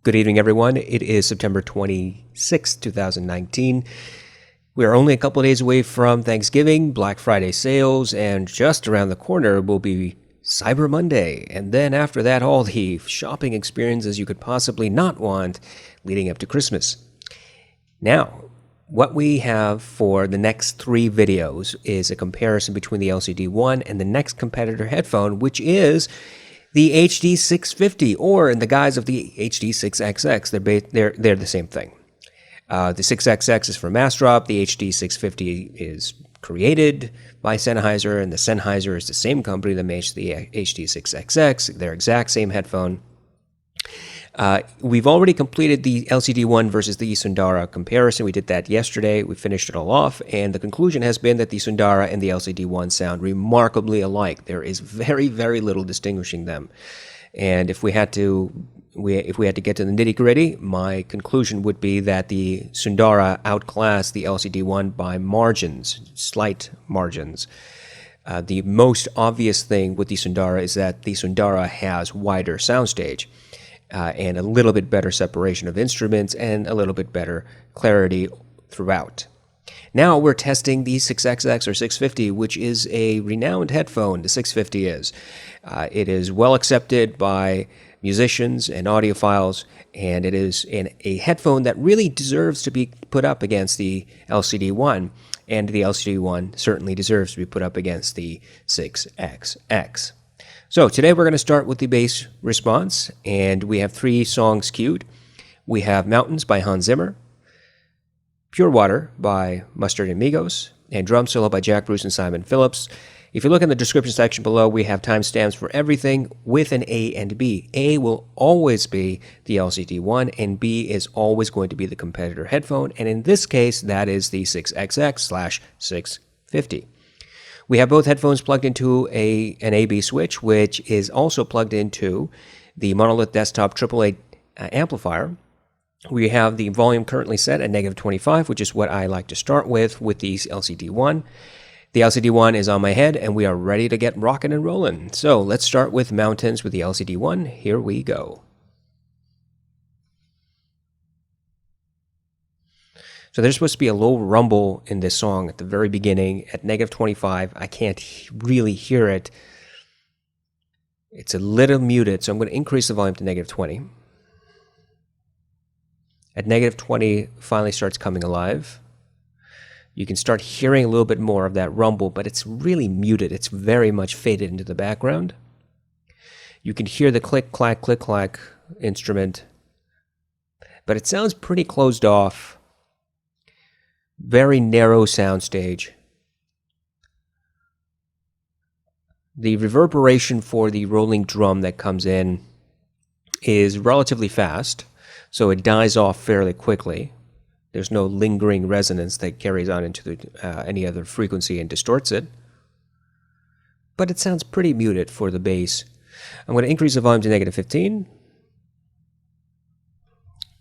Good evening, everyone. It is September 26, 2019. We are only a couple of days away from Thanksgiving, Black Friday sales, and just around the corner will be Cyber Monday. And then after that, all the shopping experiences you could possibly not want leading up to Christmas. Now, what we have for the next three videos is a comparison between the LCD-1 and the next competitor headphone, which is the HD650, or in the guise of the HD6XX. They're the same thing. The 6XX is from Mastrop. The HD650 is created by Sennheiser, and the Sennheiser is the same company that makes the HD6XX. They're exact same headphone. We've already completed the LCD-1 versus the Sundara comparison. We did that yesterday. We finished it all off, and the conclusion has been that the Sundara and the LCD-1 sound remarkably alike. There is very, very little distinguishing them. And if we had to get to the nitty-gritty, my conclusion would be that the Sundara outclassed the LCD-1 by margins, slight margins. The most obvious thing with the Sundara is that the Sundara has wider soundstage. And a little bit better separation of instruments and a little bit better clarity throughout. Now we're testing the 6XX or 650, which is a renowned headphone. The 650 is. It is well accepted by musicians and audiophiles, and it is a headphone that really deserves to be put up against the LCD-1, and the LCD-1 certainly deserves to be put up against the 6XX. So today we're going to start with the bass response, and we have three songs queued. We have Mountains by Hans Zimmer, Pure Water by Mustard and Migos, and Drum Solo by Jack Bruce and Simon Phillips. If you look in the description section below, we have timestamps for everything with an A and B. A will always be the LCD-1, and B is always going to be the competitor headphone, and in this case, that is the 6XX/650. We have both headphones plugged into an AB switch, which is also plugged into the Monolith Desktop AAA amplifier. We have the volume currently set at -25, which is what I like to start with the LCD-1. The LCD-1 is on my head, and we are ready to get rocking and rolling. So let's start with Mountains with the LCD-1. Here we go. So there's supposed to be a low rumble in this song at the very beginning at -25. I can't really hear it. It's a little muted, so I'm going to increase the volume to -20. At -20, finally starts coming alive. You can start hearing a little bit more of that rumble, but it's really muted. It's very much faded into the background. You can hear the click-clack instrument, but it sounds pretty closed off. Very narrow soundstage. The reverberation for the rolling drum that comes in is relatively fast, so it dies off fairly quickly. There's no lingering resonance that carries on into any other frequency and distorts it. But it sounds pretty muted for the bass. I'm going to increase the volume to -15.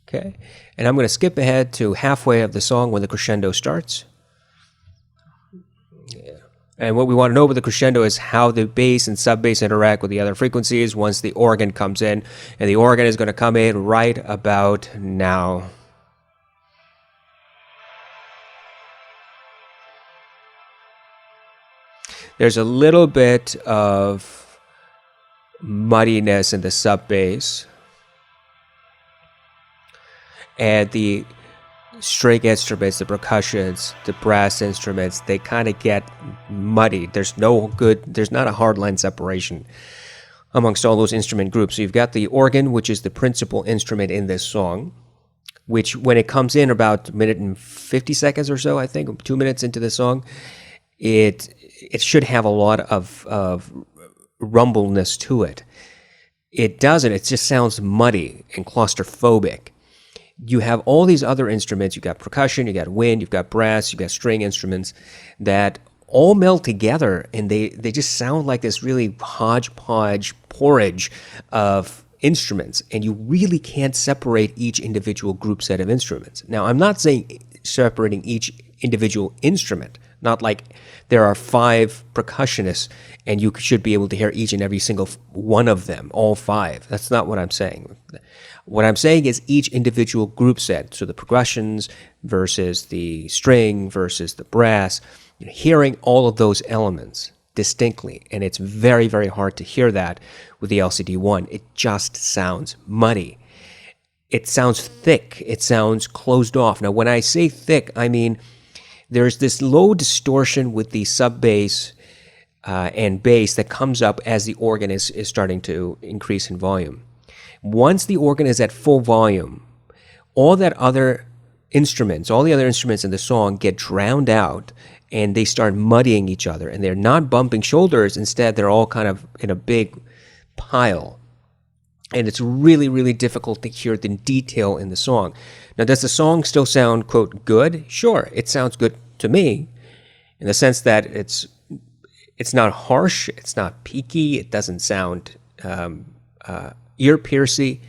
Okay, and I'm going to skip ahead to halfway of the song when the crescendo starts. Yeah. And what we want to know with the crescendo is how the bass and sub-bass interact with the other frequencies once the organ comes in. And the organ is going to come in right about now. There's a little bit of muddiness in the sub-bass. And the string instruments, the percussions, the brass instruments, they kind of get muddy. There's not a hard line separation amongst all those instrument groups. So you've got the organ, which is the principal instrument in this song, which when it comes in about 1 minute and 50 seconds or so, I think, 2 minutes into the song, it should have a lot of rumbleness to it. It doesn't. It just sounds muddy and claustrophobic. You have all these other instruments. You've got percussion, you've got wind, you've got brass, you've got string instruments that all meld together, and they just sound like this really hodgepodge porridge of instruments, and you really can't separate each individual group set of instruments. Now, I'm not saying separating each individual instrument, Not like there are 5 percussionists and you should be able to hear each and every single one of them, all 5. That's not what I'm saying. What I'm saying is each individual group set, so the percussions versus the string versus the brass, hearing all of those elements distinctly. And it's very, very hard to hear that with the LCD-1. It just sounds muddy. It sounds thick. It sounds closed off. Now, when I say thick, I mean there's this low distortion with the sub bass and bass that comes up as the organ is starting to increase in volume. Once the organ is at full volume, all the other instruments in the song get drowned out and they start muddying each other. And they're not bumping shoulders. Instead, they're all kind of in a big pile. And it's really, really difficult to hear the detail in the song. Now, does the song still sound, quote, good? Sure, it sounds good to me in the sense that it's not harsh, it's not peaky, it doesn't sound ear-piercing,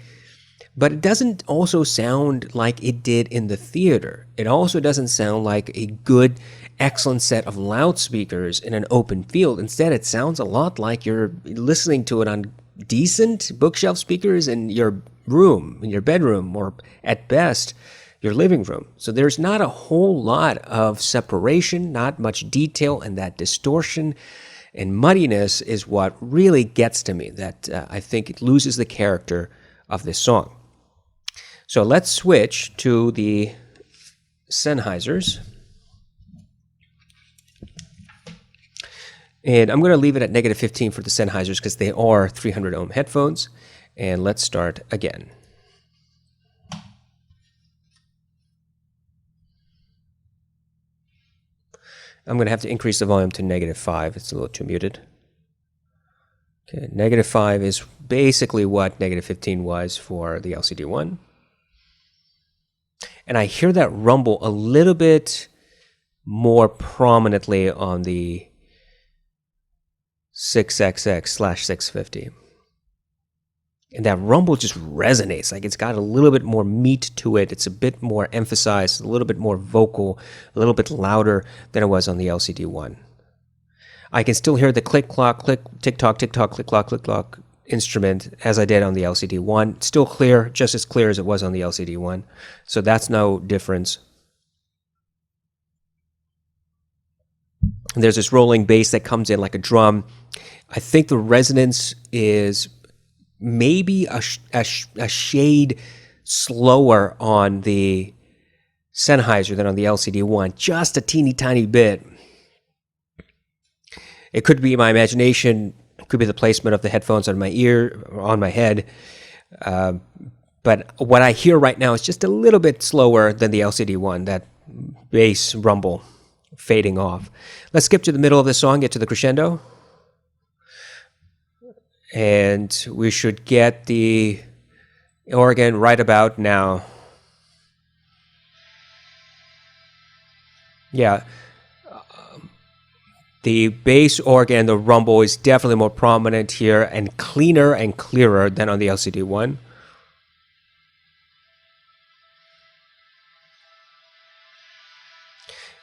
but it doesn't also sound like it did in the theater. It also doesn't sound like a good, excellent set of loudspeakers in an open field. Instead, it sounds a lot like you're listening to it on decent bookshelf speakers in your room, in your bedroom, or at best, your living room. So there's not a whole lot of separation, not much detail, and that distortion and muddiness is what really gets to me, that I think it loses the character of this song. So let's switch to the Sennheisers. And I'm going to leave it at -15 for the Sennheisers because they are 300 ohm headphones. And let's start again. I'm going to have to increase the volume to -5. It's a little too muted. Okay, -5 is basically what -15 was for the LCD-1. And I hear that rumble a little bit more prominently on the 6XX/650. And that rumble just resonates. Like it's got a little bit more meat to it. It's a bit more emphasized, a little bit more vocal, a little bit louder than it was on the LCD-1. I can still hear the click-clock, click, tick-tock, tick-tock, click-clock, click-clock instrument as I did on the LCD-1. Still clear, just as clear as it was on the LCD-1. So that's no difference. And there's this rolling bass that comes in like a drum. I think the resonance is maybe a shade slower on the Sennheiser than on the LCD-1, just a teeny tiny bit. It could be my imagination, it could be the placement of the headphones on my ear, or on my head, but what I hear right now is just a little bit slower than the LCD-1, that bass rumble fading off. Let's skip to the middle of the song, get to the crescendo. And we should get the organ right about now. Yeah. The bass organ, the rumble, is definitely more prominent here and cleaner and clearer than on the LCD-1.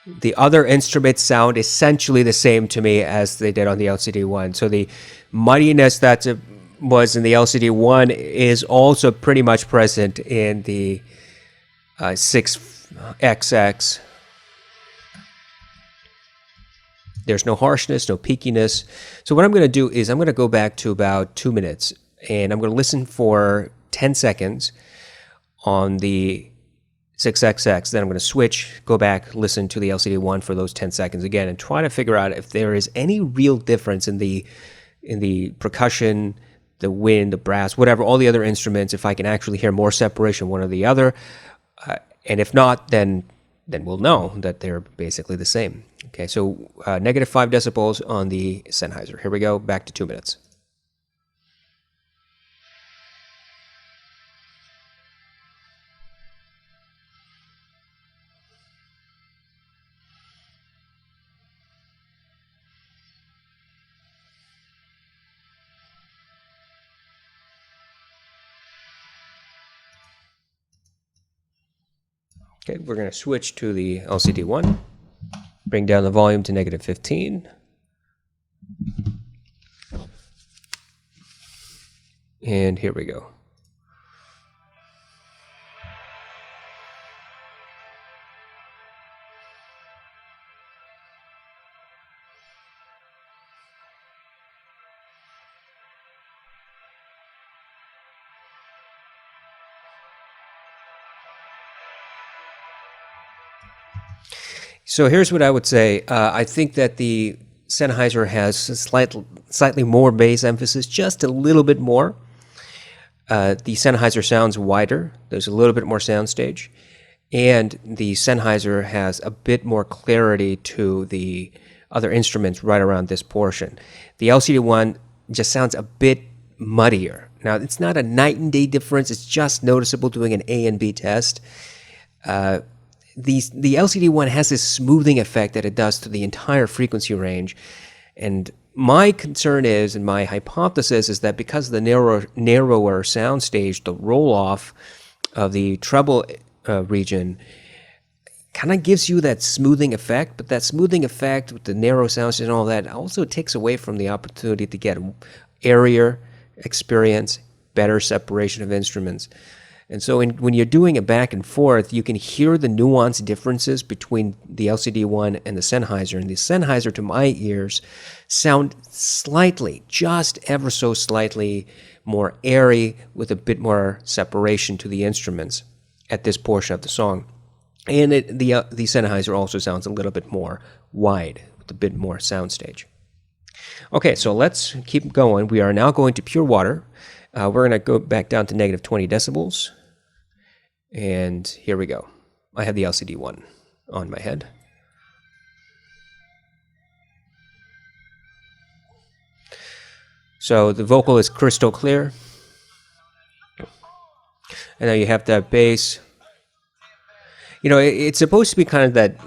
The other instruments sound essentially the same to me as they did on the LCD-1. So the muddiness that was in the LCD-1 is also pretty much present in the 6XX. There's no harshness, no peakiness. So what I'm going to do is I'm going to go back to about 2 minutes, and I'm going to listen for 10 seconds on the 6XX, then I'm going to switch, go back, listen to the LCD-1 for those 10 seconds again, and try to figure out if there is any real difference in the percussion, the wind, the brass, whatever, all the other instruments, if I can actually hear more separation one or the other. And if not, then we'll know that they're basically the same. Okay, so -5 decibels on the Sennheiser. Here we go, back to 2 minutes. Okay, we're going to switch to the LCD-1. Bring down the volume to -15. And here we go. So here's what I would say. I think that the Sennheiser has a slightly more bass emphasis, just a little bit more. The Sennheiser sounds wider. There's a little bit more soundstage. And the Sennheiser has a bit more clarity to the other instruments right around this portion. The LCD-1 just sounds a bit muddier. Now, it's not a night and day difference. It's just noticeable doing an A and B test. The LCD-1 has this smoothing effect that it does to the entire frequency range. And my concern is, and my hypothesis is that because of the narrower soundstage, the roll-off of the treble region kind of gives you that smoothing effect, but that smoothing effect with the narrow soundstage and all that also takes away from the opportunity to get airier experience, better separation of instruments. And so when you're doing it back and forth, you can hear the nuanced differences between the LCD-1 and the Sennheiser. And the Sennheiser, to my ears, sound slightly, just ever so slightly more airy with a bit more separation to the instruments at this portion of the song. And the Sennheiser also sounds a little bit more wide with a bit more soundstage. Okay, so let's keep going. We are now going to pure water. We're going to go back down to -20 decibels. And here we go. I have the LCD-1 on my head. So the vocal is crystal clear. And now you have that bass. You know, it's supposed to be kind of that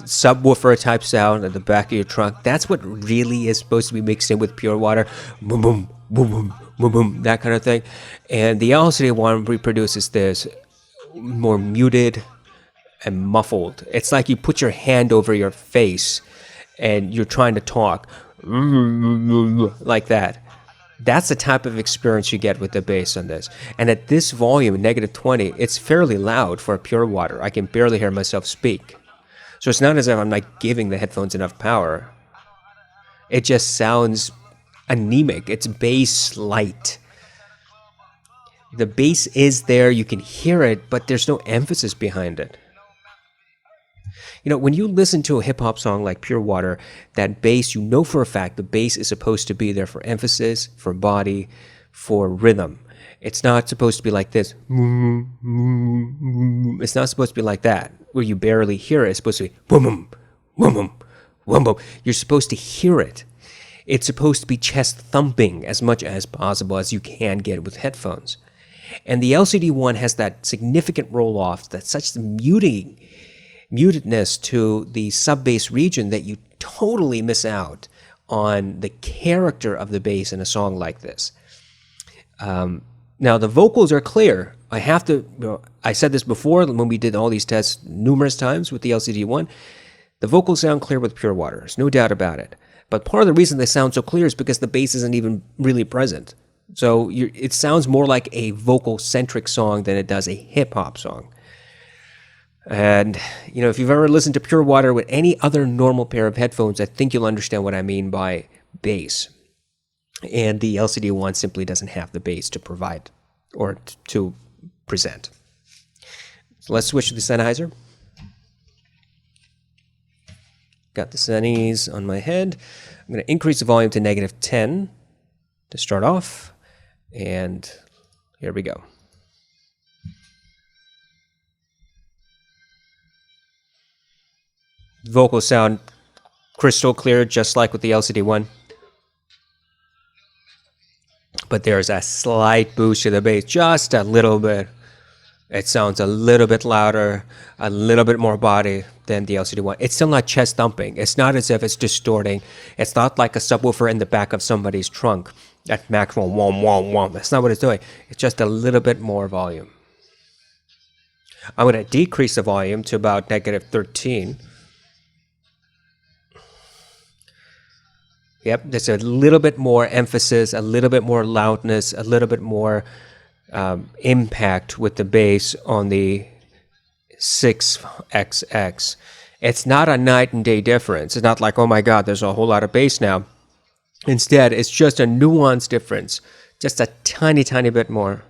subwoofer type sound at the back of your trunk. That's what really is supposed to be mixed in with pure water. Boom, boom, boom, boom, boom, boom, that kind of thing. And the LCD-1 reproduces this more muted and muffled. It's like you put your hand over your face and you're trying to talk like that. That's the type of experience you get with the bass on this. And at this volume, -20, it's fairly loud for pure water. I can barely hear myself speak. So it's not as if I'm like giving the headphones enough power. It just sounds anemic. It's bass light. The bass is there, you can hear it, but there's no emphasis behind it. You know, when you listen to a hip-hop song like Pure Water, that bass, you know for a fact the bass is supposed to be there for emphasis, for body, for rhythm. It's not supposed to be like this. It's not supposed to be like that, where you barely hear it. It's supposed to be boom, boom, boom, boom, boom, boom. You're supposed to hear it. It's supposed to be chest thumping as much as possible as you can get with headphones. And the LCD-1 has that significant roll-off, that's such mutedness to the sub-bass region that you totally miss out on the character of the bass in a song like this. Now, the vocals are clear. I said this before when we did all these tests numerous times with the LCD-1. The vocals sound clear with pure water. There's no doubt about it. But part of the reason they sound so clear is because the bass isn't even really present. So it sounds more like a vocal-centric song than it does a hip-hop song. And, you know, if you've ever listened to Pure Water with any other normal pair of headphones, I think you'll understand what I mean by bass. And the LCD-1 simply doesn't have the bass to provide or to present. So let's switch to the Sennheiser. Got the Sennies on my head. I'm going to increase the volume to -10 to start off. And here we go. Vocals sound crystal clear, just like with the LCD-1. But there's a slight boost to the bass, just a little bit. It sounds a little bit louder, a little bit more body than the LCD-1. It's still not chest thumping. It's not as if it's distorting. It's not like a subwoofer in the back of somebody's trunk at maximum whom, whom, whom. That's not what it's doing. It's just a little bit more volume. I'm going to decrease the volume to about -13. Yep, there's a little bit more emphasis, a little bit more loudness, a little bit more impact with the bass on the 6XX. It's not a night and day difference. It's not like, oh my God, there's a whole lot of bass now. Instead, it's just a nuanced difference, just a tiny, tiny bit more.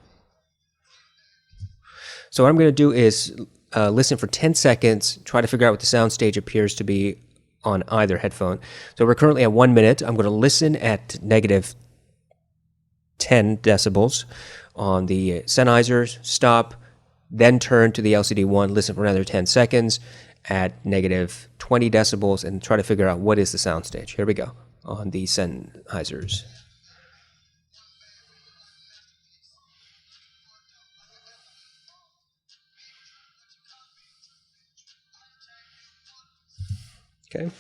So what I'm going to do is listen for 10 seconds, try to figure out what the soundstage appears to be on either headphone. So we're currently at 1 minute. I'm going to listen at negative 10 decibels on the Sennheiser, stop, then turn to the LCD-1, listen for another 10 seconds at negative 20 decibels, and try to figure out what is the soundstage. Here we go on the Sennheisers. Okay.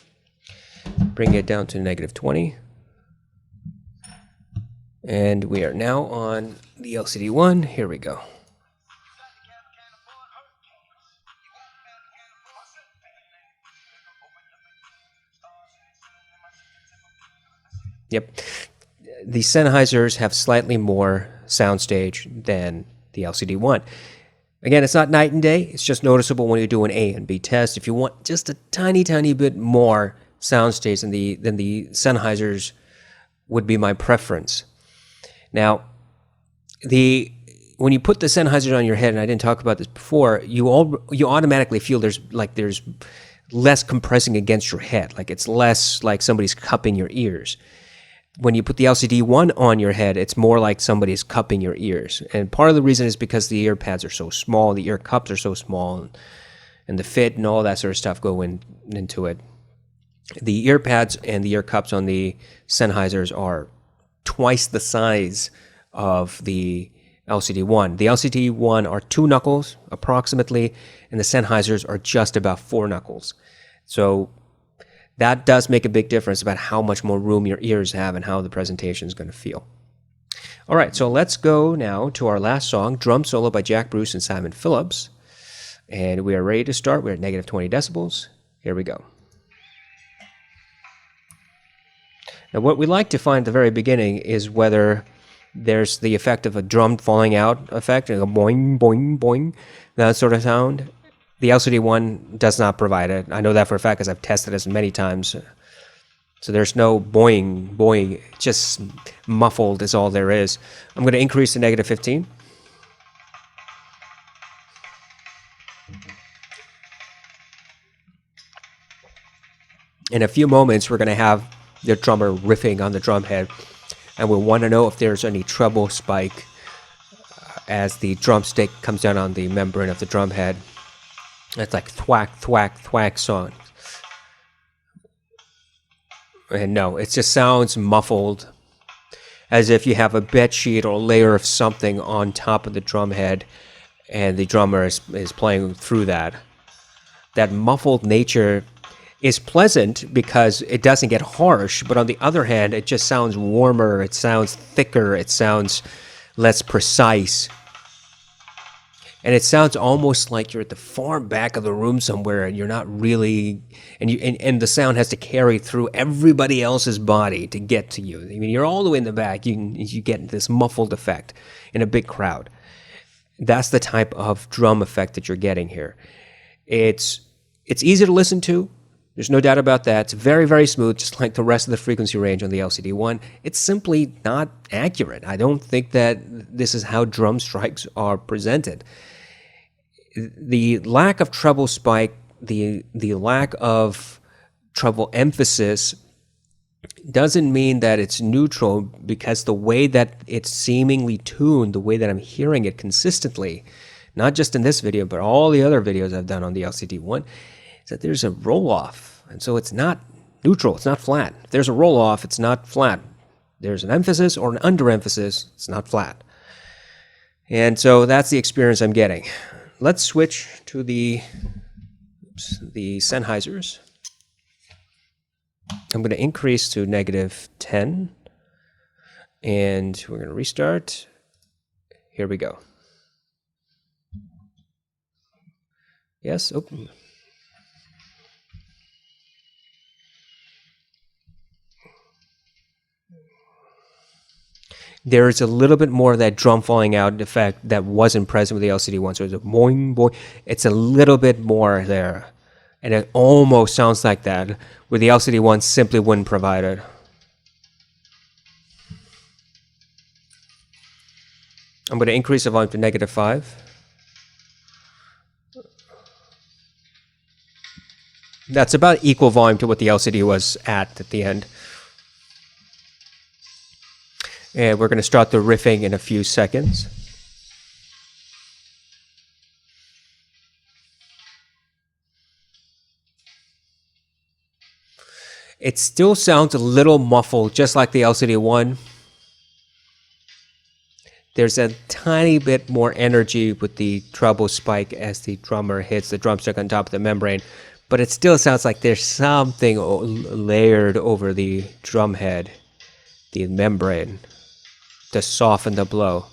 Bring it down to negative 20. And we are now on the LCD-1. Here we go. Yep. The Sennheisers have slightly more soundstage than the LCD-1. Again, it's not night and day. It's just noticeable when you do an A and B test. If you want just a tiny, tiny bit more soundstage than the Sennheisers would be my preference. Now, when you put the Sennheiser on your head, and I didn't talk about this before, you automatically feel there's less compressing against your head. Like it's less like somebody's cupping your ears. When you put the LCD-1 on your head, it's more like somebody's cupping your ears. And part of the reason is because the ear pads are so small, the ear cups are so small, and the fit and all that sort of stuff go into it. The ear pads and the ear cups on the Sennheisers are twice the size of the LCD-1. The LCD-1 are 2 knuckles approximately, and the Sennheisers are just about 4 knuckles. So that does make a big difference about how much more room your ears have and how the presentation is going to feel. All right, so let's go now to our last song, Drum Solo by Jack Bruce and Simon Phillips. And we are ready to start. We're at negative 20 decibels. Here we go. Now, what we like to find at the very beginning is whether there's the effect of a drum falling out effect, like a boing, boing, boing, that sort of sound. The LCD-1 does not provide it. I know that for a fact because I've tested this many times. So there's no boing, boing, just muffled is all there is. I'm going to increase to negative 15. In a few moments, we're going to have the drummer riffing on the drum head, and we'll want to know if there's any treble spike as the drumstick comes down on the membrane of the drum head. It's like thwack, thwack, thwack song. And no, it just sounds muffled, as if you have a bed sheet or a layer of something on top of the drum head, and the drummer is playing through that. That muffled nature is pleasant because it doesn't get harsh, but on the other hand, it just sounds warmer, it sounds thicker, it sounds less precise. And it sounds almost like you're at the far back of the room somewhere, and you're not really, and the sound has to carry through everybody else's body to get to you. I mean, you're all the way in the back. You get this muffled effect in a big crowd. That's the type of drum effect that you're getting here. It's easy to listen to. There's no doubt about that. It's very, very smooth, just like the rest of the frequency range on the LCD-1. It's simply not accurate. I don't think that this is how drum strikes are presented. The lack of treble spike, the lack of treble emphasis doesn't mean that it's neutral, because the way that it's seemingly tuned, the way that I'm hearing it consistently, not just in this video, but all the other videos I've done on the LCD-1, is that there's a roll-off. And so it's not neutral, it's not flat. If there's a roll-off, it's not flat. There's an emphasis or an under-emphasis, it's not flat. And so that's the experience I'm getting. Let's switch to the Sennheisers. I'm going to increase to negative 10. And we're going to restart. Here we go. Yes, open. There's a little bit more of that drum falling out effect that wasn't present with the LCD-1. So it's a boing, boing. It's a little bit more there. And it almost sounds like that, where the LCD-1 simply wouldn't provide it. I'm going to increase the volume to -5. That's about equal volume to what the LCD was at the end. And we're going to start the riffing in a few seconds. It still sounds a little muffled, just like the LCD-1. There's a tiny bit more energy with the treble spike as the drummer hits the drumstick on top of the membrane, but it still sounds like there's something layered over the drum head, the membrane, to soften the blow.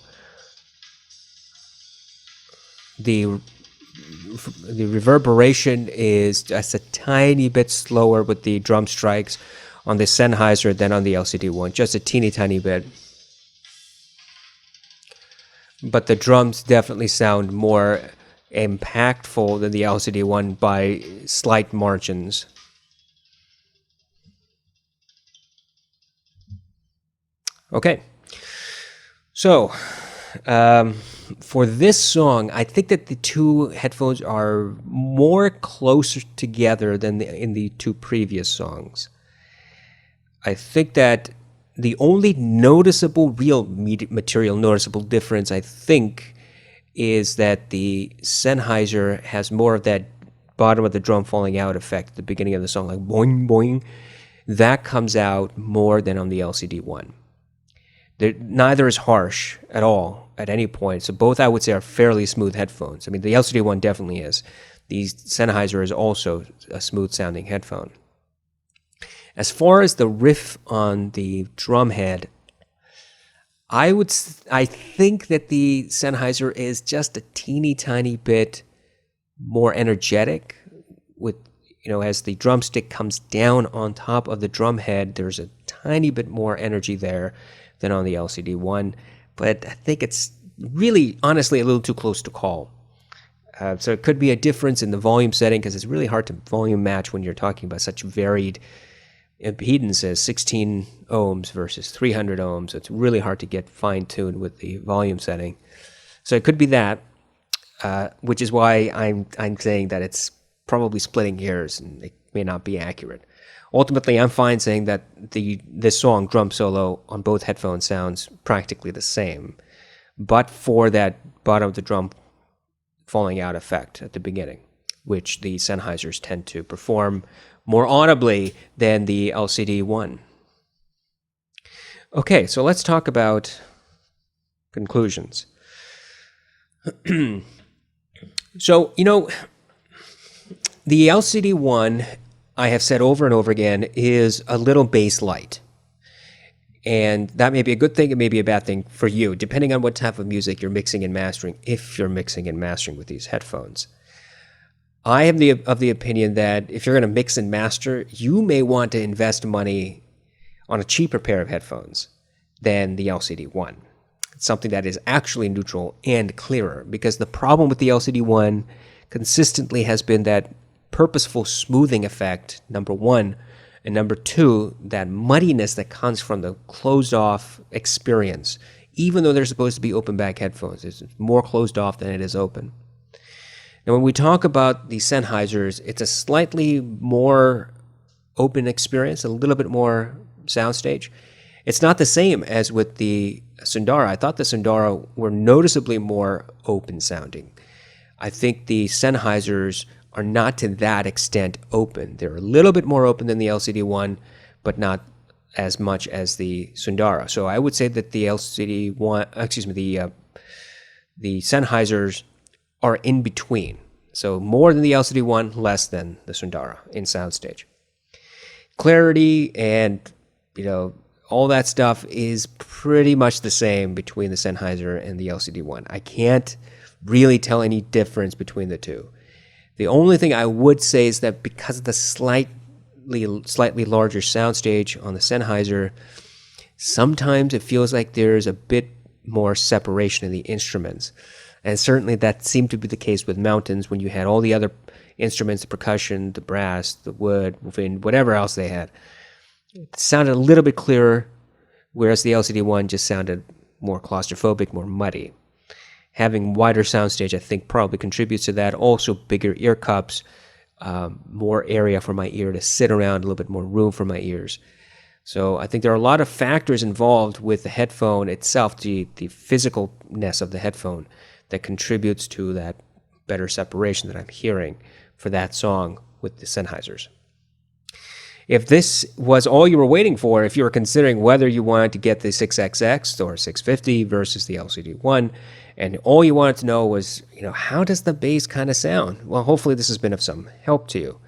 The reverberation is just a tiny bit slower with the drum strikes on the Sennheiser than on the LCD-1, just a teeny tiny bit. But the drums definitely sound more impactful than the LCD-1 by slight margins. Okay. So, for this song, I think that the two headphones are more closer together than in the two previous songs. I think that the only noticeable, real material noticeable difference, I think, is that the Sennheiser has more of that bottom of the drum falling out effect at the beginning of the song, like boing, boing. That comes out more than on the LCD-1. Neither is harsh at all at any point. So both, I would say, are fairly smooth headphones. I mean, the LCD-1 definitely is. The Sennheiser is also a smooth-sounding headphone. As far as the riff on the drum head, I think that the Sennheiser is just a teeny tiny bit more energetic. With, as the drumstick comes down on top of the drum head, there's a tiny bit more energy there than on the LCD-1, but I think it's really, honestly, a little too close to call. So it could be a difference in the volume setting, because it's really hard to volume match when you're talking about such varied impedances, 16 ohms versus 300 ohms. So it's really hard to get fine-tuned with the volume setting. So it could be that, which is why I'm saying that it's probably splitting hairs and it may not be accurate. Ultimately, I'm fine saying that this song, drum solo, on both headphones sounds practically the same, but for that bottom of the drum falling out effect at the beginning, which the Sennheisers tend to perform more audibly than the LCD-1. Okay, so let's talk about conclusions. So, the LCD-1, I have said over and over again, is a little bass light. And that may be a good thing, it may be a bad thing for you, depending on what type of music you're mixing and mastering, if you're mixing and mastering with these headphones. I am of the opinion that if you're going to mix and master, you may want to invest money on a cheaper pair of headphones than the LCD-1. It's something that is actually neutral and clearer, because the problem with the LCD-1 consistently has been that purposeful smoothing effect, number one, and number two, that muddiness that comes from the closed-off experience. Even though they're supposed to be open-back headphones, it's more closed off than it is open. Now, when we talk about the Sennheisers, it's a slightly more open experience, a little bit more soundstage. It's not the same as with the Sundara. I thought the Sundara were noticeably more open-sounding. I think the Sennheisers are not to that extent open. They're a little bit more open than the LCD-1, but not as much as the Sundara. So I would say that the LCD-1, the Sennheisers are in between. So more than the LCD-1, less than the Sundara in soundstage. Clarity and, all that stuff is pretty much the same between the Sennheiser and the LCD-1. I can't really tell any difference between the two. The only thing I would say is that because of the slightly larger soundstage on the Sennheiser, Sometimes it feels like there's a bit more separation in the instruments. And certainly that seemed to be the case with Mountains when you had all the other instruments, the percussion, the brass, the wood, wind, whatever else they had. It sounded a little bit clearer, whereas the LCD-1 just sounded more claustrophobic, more muddy. Having wider soundstage, I think, probably contributes to that. Also, bigger ear cups, more area for my ear to sit around, a little bit more room for my ears. So I think there are a lot of factors involved with the headphone itself, the physicalness of the headphone, that contributes to that better separation that I'm hearing for that song with the Sennheisers. If this was all you were waiting for, if you were considering whether you wanted to get the 6XX or 650 versus the LCD-1, and all you wanted to know was, how does the bass kind of sound? Well, hopefully this has been of some help to you.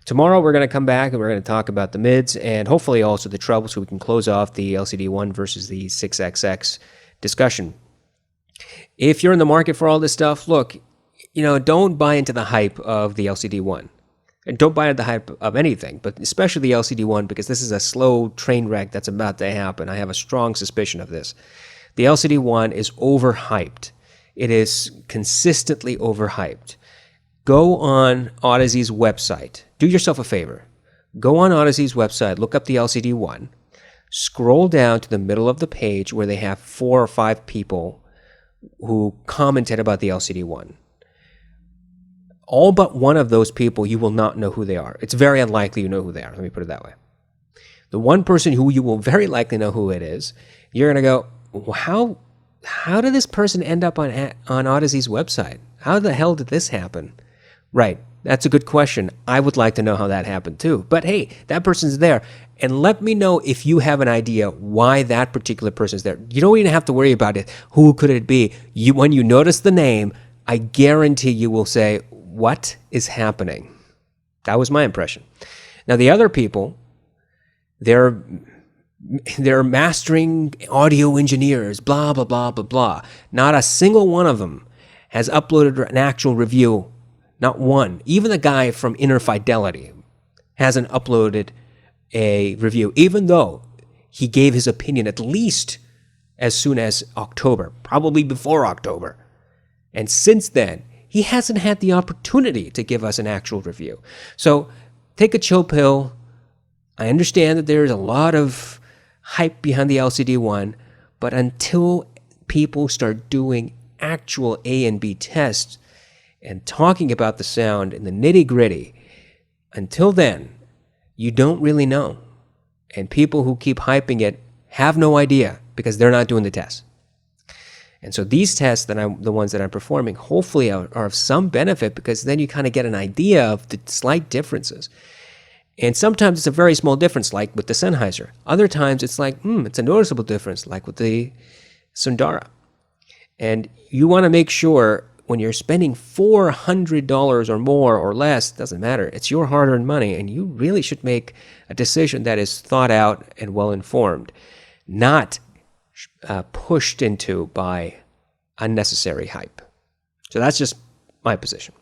Tomorrow we're going to come back and we're going to talk about the mids and hopefully also the treble, so we can close off the LCD-1 versus the 6XX discussion. If you're in the market for all this stuff, look, don't buy into the hype of the LCD-1. And don't buy into the hype of anything, but especially the LCD-1, because this is a slow train wreck that's about to happen. I have a strong suspicion of this. The LCD-1 is overhyped. It is consistently overhyped. Go on Audeze's website. Do yourself a favor. Go on Audeze's website, look up the LCD-1, scroll down to the middle of the page where they have 4 or 5 people who commented about the LCD-1. All but one of those people, you will not know who they are. It's very unlikely you know who they are. Let me put it that way. The one person who you will very likely know who it is, you're going to go, how did this person end up on Audeze's website? How the hell did this happen? Right. That's a good question. I would like to know how that happened too. But hey, that person's there. And let me know if you have an idea why that particular person's there. You don't even have to worry about it. Who could it be? When you notice the name, I guarantee you will say, what is happening? That was my impression. Now, the other people, they're mastering audio engineers, blah, blah, blah, blah, blah. Not a single one of them has uploaded an actual review. Not one. Even the guy from Inner Fidelity hasn't uploaded a review, even though he gave his opinion at least as soon as October, probably before October. And since then, he hasn't had the opportunity to give us an actual review. So take a chill pill. I understand that there's a lot of hype behind the LCD-1, but until people start doing actual A and B tests and talking about the sound in the nitty-gritty, until then, you don't really know. And people who keep hyping it have no idea because they're not doing the tests. And so these tests, the ones that I'm performing, hopefully are of some benefit, because then you kind of get an idea of the slight differences. And sometimes it's a very small difference, like with the Sennheiser. Other times it's like, it's a noticeable difference, like with the Sundara. And you want to make sure when you're spending $400 or more or less, doesn't matter, it's your hard-earned money, and you really should make a decision that is thought out and well-informed, not pushed into by unnecessary hype. So that's just my position.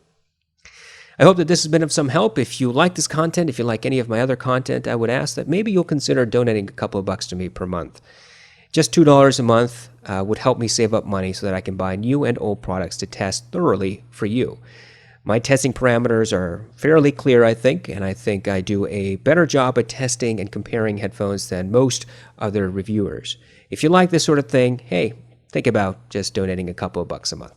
I hope that this has been of some help. If you like this content, if you like any of my other content, I would ask that maybe you'll consider donating a couple of bucks to me per month. Just $2 a month would help me save up money so that I can buy new and old products to test thoroughly for you. My testing parameters are fairly clear, I think, and I think I do a better job at testing and comparing headphones than most other reviewers. If you like this sort of thing, hey, think about just donating a couple of bucks a month.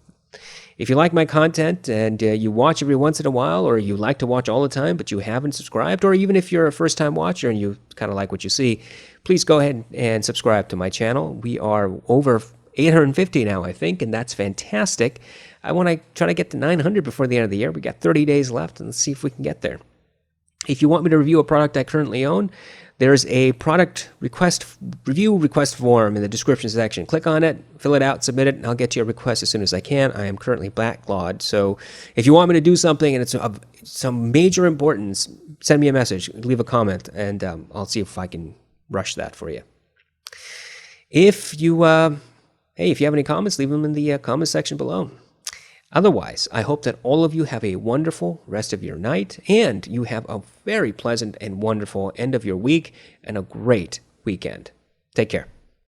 If you like my content and you watch every once in a while, or you like to watch all the time but you haven't subscribed, or even if you're a first-time watcher and you kind of like what you see, please go ahead and subscribe to my channel. We are over 850 now, I think, and that's fantastic. I want to try to get to 900 before the end of the year. We got 30 days left, and let's see if we can get there. If you want me to review a product I currently own, there's a product review request form in the description section. Click on it, fill it out, submit it, and I'll get you a request as soon as I can. I am currently backlogged, so if you want me to do something and it's of some major importance, send me a message, leave a comment, and I'll see if I can rush that for you. If you have any comments, leave them in the comment section below. Otherwise, I hope that all of you have a wonderful rest of your night, and you have a very pleasant and wonderful end of your week and a great weekend. Take care.